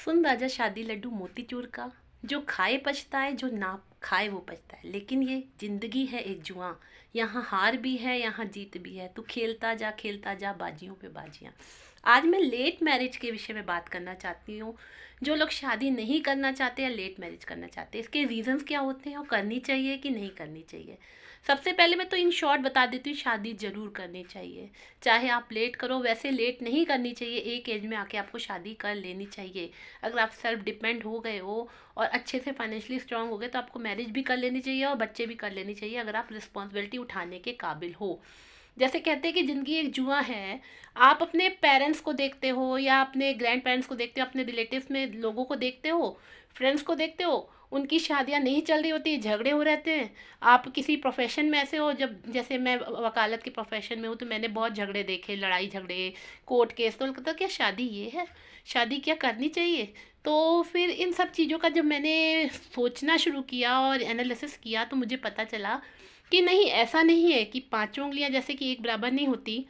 सुन राजा शादी लड्डू मोतीचूर का। जो खाए पछताए, जो ना खाए वो पछताए। लेकिन ये जिंदगी है एक जुआ। यहाँ हार भी है, यहाँ जीत भी है। तू खेलता जा बाजियों पे बाजियां। आज मैं लेट मैरिज के विषय में बात करना चाहती हूँ। जो लोग शादी नहीं करना चाहते या लेट मैरिज करना चाहते हैं, इसके रीजंस क्या होते हैं और करनी चाहिए कि नहीं करनी चाहिए। सबसे पहले मैं तो इन शॉर्ट बता देती हूँ, शादी जरूर करनी चाहिए। चाहे आप लेट करो, वैसे लेट नहीं करनी चाहिए। एक एज में आके आपको शादी कर लेनी चाहिए। अगर आप सेल्फ डिपेंड हो गए हो और अच्छे से फाइनेंशियली स्ट्रांग हो गए तो आपको मैरिज भी कर लेनी चाहिए और बच्चे भी कर लेनी चाहिए, अगर आप रिस्पॉन्सिबिलिटी उठाने के काबिल हो। जैसे कहते हैं कि ज़िंदगी एक जुआ है। आप अपने पेरेंट्स को देखते हो या अपने ग्रैंड पेरेंट्स को देखते हो, अपने रिलेटिव्स में लोगों को देखते हो, फ्रेंड्स को देखते हो, उनकी शादियां नहीं चल रही होती, झगड़े हो रहते हैं। आप किसी प्रोफेशन में ऐसे हो, जब जैसे मैं वकालत के प्रोफेशन में हूँ तो मैंने बहुत झगड़े देखे, लड़ाई झगड़े, कोर्ट केस। तो लगता क्या शादी ये है, शादी क्या करनी चाहिए। तो फिर इन सब चीज़ों का जब मैंने सोचना शुरू किया और एनालिसिस किया तो मुझे पता चला कि नहीं, ऐसा नहीं है कि पांचों उंगलियां जैसे कि एक बराबर नहीं होती,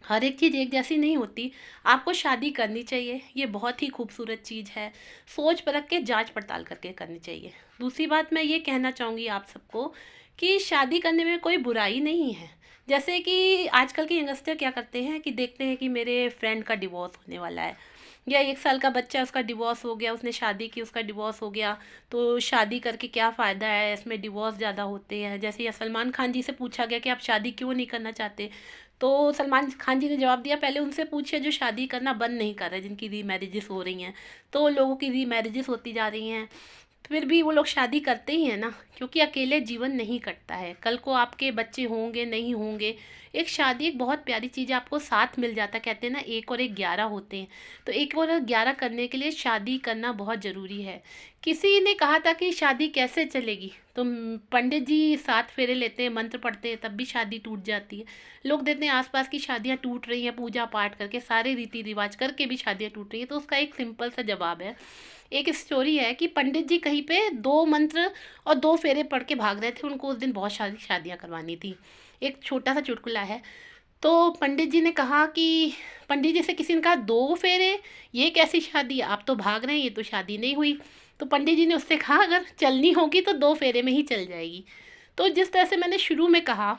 हर एक चीज़ एक जैसी नहीं होती। आपको शादी करनी चाहिए, ये बहुत ही खूबसूरत चीज़ है। सोच परख के जांच पड़ताल करके करनी चाहिए। दूसरी बात मैं ये कहना चाहूँगी आप सबको कि शादी करने में कोई बुराई नहीं है। जैसे कि आजकल के यंगस्टर क्या करते हैं कि देखते हैं कि मेरे फ्रेंड का डिवोर्स होने वाला है, या 1 साल का बच्चा है उसका डिवोर्स हो गया, उसने शादी की उसका डिवोर्स हो गया, तो शादी करके क्या फ़ायदा है, इसमें डिवोर्स ज़्यादा होते हैं। जैसे ये सलमान खान जी से पूछा गया कि आप शादी क्यों नहीं करना चाहते, तो सलमान खान जी ने जवाब दिया, पहले उनसे पूछे जो शादी करना बंद नहीं कर रहे, जिनकी री मैरिजेस हो रही हैं। तो लोगों की री मैरिजेस होती जा रही हैं, फिर भी वो लोग शादी करते ही हैं ना, क्योंकि अकेले जीवन नहीं कटता है। कल को आपके बच्चे होंगे नहीं होंगे, एक शादी एक बहुत प्यारी चीज़ है, आपको साथ मिल जाता है। कहते हैं ना, 1 और 1 11 होते हैं। तो 1 और 11 करने के लिए शादी करना बहुत ज़रूरी है। किसी ने कहा था कि शादी कैसे चलेगी, तो पंडित जी 7 फेरे लेते हैं, मंत्र पढ़ते हैं, तब भी शादी टूट जाती है। लोग देते हैं आसपास की शादियाँ टूट रही हैं, पूजा पाठ करके सारे रीति रिवाज करके भी शादियाँ टूट रही हैं। तो उसका एक सिंपल सा जवाब है। एक स्टोरी है कि पंडित जी कहीं पे 2 मंत्र और 2 फेरे पढ़ के भाग रहे थे, उनको उस दिन बहुत सारी शादियाँ करवानी थी। एक छोटा सा चुटकुला है। तो पंडित जी ने कहा कि पंडित जी से किसी ने कहा, 2 फेरे, ये कैसी शादी है, आप तो भाग रहे हैं, ये तो शादी नहीं हुई। तो पंडित जी ने उससे कहा, अगर चलनी होगी तो 2 फेरे में ही चल जाएगी। तो जिस तरह से मैंने शुरू में कहा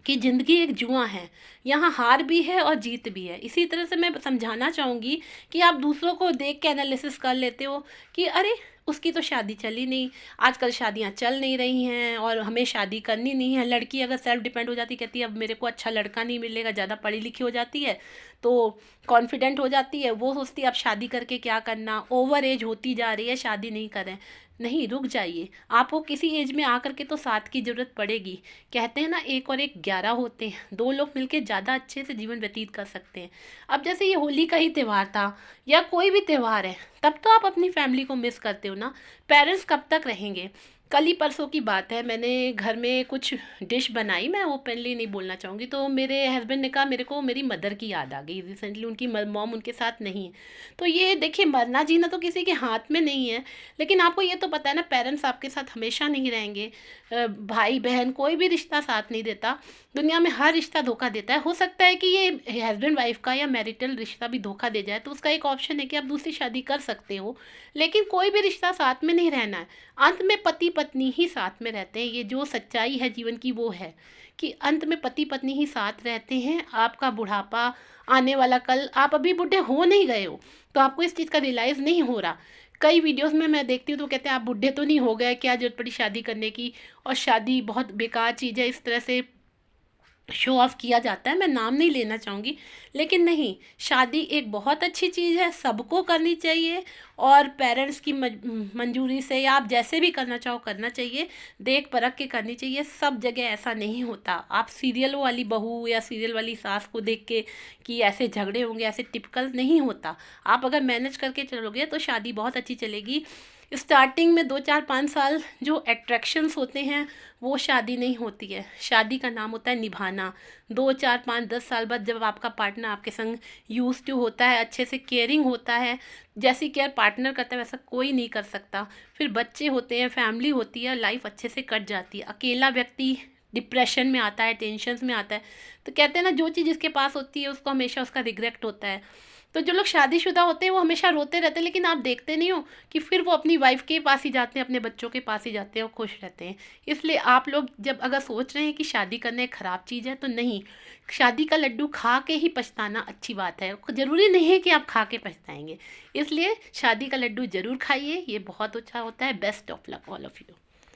कि ज़िंदगी एक जुआ है, यहाँ हार भी है और जीत भी है, इसी तरह से मैं समझाना चाहूँगी कि आप दूसरों को देख के एनालिसिस कर लेते हो कि अरे उसकी तो शादी चली नहीं, आजकल शादियाँ चल नहीं रही हैं और हमें शादी करनी नहीं है। लड़की अगर सेल्फ डिपेंड हो जाती, कहती है अब मेरे को अच्छा लड़का नहीं मिलेगा, ज़्यादा पढ़ी लिखी हो जाती है तो कॉन्फिडेंट हो जाती है, वो सोचती है अब शादी करके क्या करना, ओवर एज होती जा रही है, शादी नहीं करें। नहीं, रुक जाइए, आपको किसी एज में आकर के तो साथ की ज़रूरत पड़ेगी। कहते हैं ना, 1 और 1 11 होते हैं, 2 लोग मिलके ज़्यादा अच्छे से जीवन व्यतीत कर सकते हैं। अब जैसे ये होली का ही त्यौहार था या कोई भी त्यौहार है, तब तो आप अपनी फैमिली को मिस करते हो ना। पेरेंट्स कब तक रहेंगे। कल ही परसों की बात है, मैंने घर में कुछ डिश बनाई, मैं ओपनली नहीं बोलना चाहूँगी, तो मेरे हस्बैंड ने कहा मेरे को मेरी मदर की याद आ गई, रिसेंटली उनकी मॉम उनके साथ नहीं है। तो ये देखिए, मरना जीना तो किसी के हाथ में नहीं है, लेकिन आपको ये तो पता है ना, पेरेंट्स आपके साथ हमेशा नहीं रहेंगे। भाई बहन कोई भी रिश्ता साथ नहीं देता, दुनिया में हर रिश्ता धोखा देता है। हो सकता है कि ये हस्बैंड वाइफ का या मैरिटल रिश्ता भी धोखा दे जाए, तो उसका एक ऑप्शन है कि आप दूसरी शादी कर सकते हो, लेकिन कोई भी रिश्ता साथ में नहीं रहना है। अंत में पति पत्नी ही साथ में रहते हैं, ये जो सच्चाई है जीवन की वो है कि अंत में पति पत्नी ही साथ रहते हैं। आपका बुढ़ापा, आने वाला कल, आप अभी बूढ़े हो नहीं गए हो तो आपको इस चीज़ का रियलाइज़ नहीं हो रहा। कई वीडियोस में मैं देखती हूँ तो कहते हैं आप बूढ़े तो नहीं हो गए, क्या जरूरत पड़ी शादी करने की, और शादी बहुत बेकार चीज़ है, इस तरह से शो ऑफ किया जाता है। मैं नाम नहीं लेना चाहूँगी, लेकिन नहीं, शादी एक बहुत अच्छी चीज़ है, सबको करनी चाहिए और पेरेंट्स की मंजूरी से या आप जैसे भी करना चाहो करना चाहिए, देख परख के करनी चाहिए। सब जगह ऐसा नहीं होता। आप सीरियल वाली बहू या सीरियल वाली सास को देख के कि ऐसे झगड़े होंगे, ऐसे टिपिकल नहीं होता। आप अगर मैनेज करके चलोगे तो शादी बहुत अच्छी चलेगी। स्टार्टिंग में 2 4 5 साल जो अट्रैक्शंस होते हैं वो शादी नहीं होती है। शादी का नाम होता है निभाना। 2 4 5 10 साल बाद जब आपका पार्टनर आपके संग यूज टू होता है, अच्छे से केयरिंग होता है, जैसी केयर पार्टनर करता है वैसा कोई नहीं कर सकता। फिर बच्चे होते हैं, फैमिली होती है, लाइफ अच्छे से कट जाती है। अकेला व्यक्ति डिप्रेशन में आता है, टेंशन में आता है। तो कहते हैं ना, जो चीज़ जिसके पास होती है उसको हमेशा उसका रिग्रेट होता है। तो जो लोग शादीशुदा होते हैं वो हमेशा रोते रहते हैं, लेकिन आप देखते नहीं हो कि फिर वो अपनी वाइफ के पास ही जाते हैं, अपने बच्चों के पास ही जाते हैं और खुश रहते हैं। इसलिए आप लोग जब अगर सोच रहे हैं कि शादी करना एक ख़राब चीज़ है, तो नहीं, शादी का लड्डू खा के ही पछताना अच्छी बात है, ज़रूरी नहीं है कि आप खा के पछताएंगे। इसलिए शादी का लड्डू ज़रूर खाइए, ये बहुत अच्छा होता है। Best of luck all of you.